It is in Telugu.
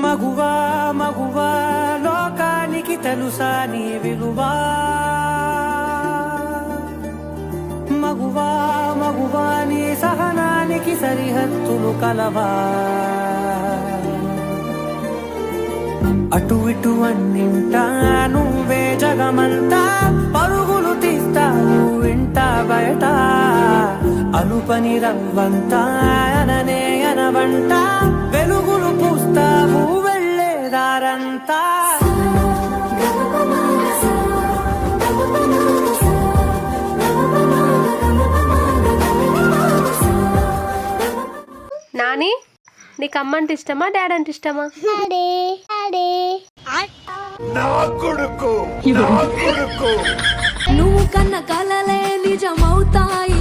మగువా మగువా లోకానికి తెలుసా నీ విలువా మగువా మగువా నీ సహనానికి సరిహద్దులు కలవా అటు ఇటు అన్నింటా నువ్వే జగమంతా పరుగులు తీస్తావు ఇంట బయట అనుపని రవ్వంతా అననే అనవంట వెలుగులు పూస్తావు వెళ్ళేదారంతా నాని నీకు అమ్మ అంటే ఇష్టమా డాడీ అంటే ఇష్టమా? నువ్వు కన్న కలలే నిజమవుతాయి.